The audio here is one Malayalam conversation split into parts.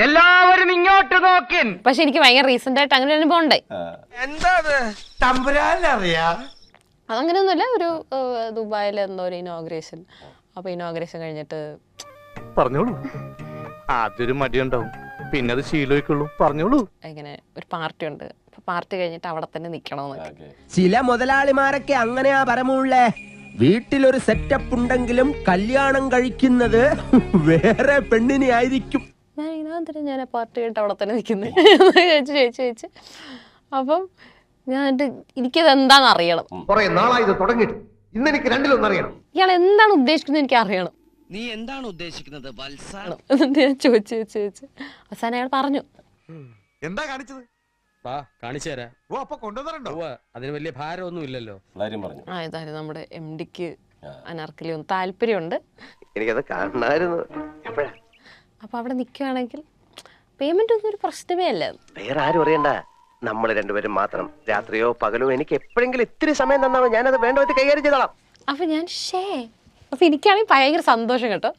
എല്ലാവരും ഇങ്ങോട്ട് നോക്കിൻ. പക്ഷെ എനിക്ക് ഭയങ്കര റീസെന്റ് ആയിട്ട് അങ്ങനെ ഒരു അനുഭവം ഉണ്ടായി. അതങ്ങനെയൊന്നുമില്ല, ഒരു ദുബായിൽ എന്തോ ഒരു ഇനോഗ്രേഷൻ. അപ്പൊ ഇനോഗ്രേഷൻ കഴിഞ്ഞിട്ട് പറഞ്ഞോളൂ. ആദ്യൊരു മടിയുണ്ടാവും, പിന്നെ അത് ശീലമായിക്കുള്ളൂ. പറഞ്ഞോളൂ. ഇങ്ങനെ ഒരു പാർട്ടി ഉണ്ട്, പാർട്ടി കഴിഞ്ഞിട്ട് അവിടെ തന്നെ നിക്കണമെന്നൊക്കെ. ചില മുതലാളിമാരൊക്കെ അങ്ങനെയാ പരമുള്ളേ. വീട്ടിലൊരു സെറ്റപ്പ് ഉണ്ടെങ്കിലും കല്യാണം കഴിക്കുന്നത് വേറെ പെണ്ണിനെ ആയിരിക്കും. ഞാൻ ഇതിനകത്ത് ഞാൻ പാർട്ടി കഴിഞ്ഞിട്ട് അവിടെ തന്നെ നിൽക്കുന്നത് ചോദിച്ചു. അപ്പം ഞാൻ എനിക്കത് എന്താണെന്ന് അറിയണം. ഇയാൾ എന്താണ് ഉദ്ദേശിക്കുന്നത് എനിക്ക് അറിയണം. നീ എന്താണ് ഉദ്ദേശിക്കുന്നത് വത്സ? എന്നിട്ട് ഞാൻ ചോദിച്ചു അവസാനം അയാൾ പറഞ്ഞു, എന്താ കാണിച്ചത്? കാണിച്ചു തരാം. അതിന് വലിയ ഭാരമൊന്നും ഇല്ലല്ലോ. ഏതായാലും നമ്മുടെ MD-ക്ക് അനാർക്കലി ഒന്ന് താല്പര്യമുണ്ട്. എനിക്കത് കാണാമായിരുന്നു. അപ്പൊ അവിടെ നിൽക്കുകയാണെങ്കിൽ പേയ്മെന്റ് ഒന്നും ഒരു പ്രശ്നമേ അല്ല. വേറെ ആരും അറിയണ്ട, നമ്മൾ രണ്ടുപേരും മാത്രം. രാത്രിയോ പകലോ എനിക്ക് എപ്പോഴെങ്കിലും ഇത്തിരി സമയം തന്നാമോ, ഞാനത് വേണ്ട വിധത്തിൽ കൈകാര്യം ചെയ്തോളാം. അപ്പൊ ഞാൻ അപ്പൊ എനിക്കാണെങ്കിൽ ഭയങ്കര സന്തോഷം കേട്ടോ.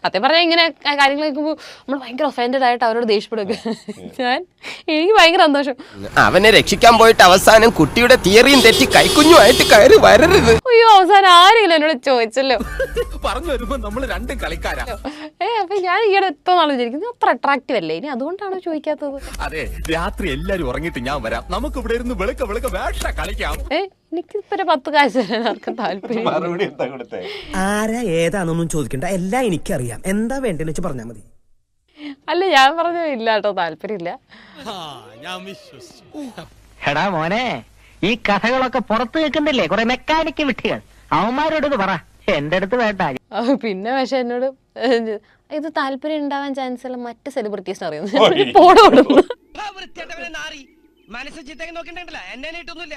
സത്യം പറഞ്ഞാൽ ഇങ്ങനെ കാര്യങ്ങൾ കേൾക്കുമ്പോൾ നമ്മൾ ഭയങ്കര ഒഫൻഡഡ് ആയിട്ട് അവരോട് ദേഷ്യപ്പെടുക. എനിക്ക് ഭയങ്കര സന്തോഷം. അവനെ രക്ഷിക്കാൻ പോയിട്ട് അവസാനം കുട്ടിയുടെ തിയറിയും തെറ്റി കൈക്കുഞ്ഞുമായിട്ട് കയറി വരരുത്. അയ്യോ, അവസാനം ആരെങ്കിലും എന്നോട് ചോദിച്ചല്ലോ. പറഞ്ഞു വരുമ്പോ നമ്മൾ രണ്ടും കളിക്കാരാ. അപ്പൊ ഞാൻ ഈയിടെ എത്ര നാൾ വിചാരിക്കുന്നു അത്ര അട്രാക്റ്റീവ് അല്ലേ, ഇനി അതുകൊണ്ടാണോ ചോദിക്കാത്തത്? അതെ, രാത്രി എല്ലാരും ഉറങ്ങിട്ട് ഞാൻ വരാം, നമുക്ക് ഇവിടെ ഇരുന്ന് വെളുക്ക വേഷ കളിക്കാം. എനിക്കിപ്പോ 10 കാശ് തരാൻ ആർക്കും താല്പര്യം. ആരാ ഏതാണെന്നൊന്നും ചോദിക്കണ്ട, എല്ലാം എനിക്കറിയാം. എന്താ വേണ്ടെന്ന് വെച്ച് പറഞ്ഞാൽ മതി. അല്ല, ഞാൻ പറഞ്ഞ ഇല്ല കേട്ടോ, താല്പര്യമില്ല. എടാ മോനെ, ഈ കഥകളൊക്കെ പുറത്ത് കേൾക്കുന്നില്ലേ കുറെ മെക്കാനിക്ക് വിട്ടുകൾ, അവന്മാരോട് പറ, എന്റെ അടുത്ത് വേണ്ട. പിന്നെ പക്ഷെ എന്നോട് ഇത് താല്പര്യം ഉണ്ടാവാൻ ചാൻസ് ഉള്ള മറ്റ് സെലിബ്രിറ്റീസിനെ അറിയുന്നു. പോടോടുന്നു മനസ്സ് ചിത്തേക്ക് നോക്കണ്ടല്ല, എന്നെ നീട്ടൊന്നുമില്ല.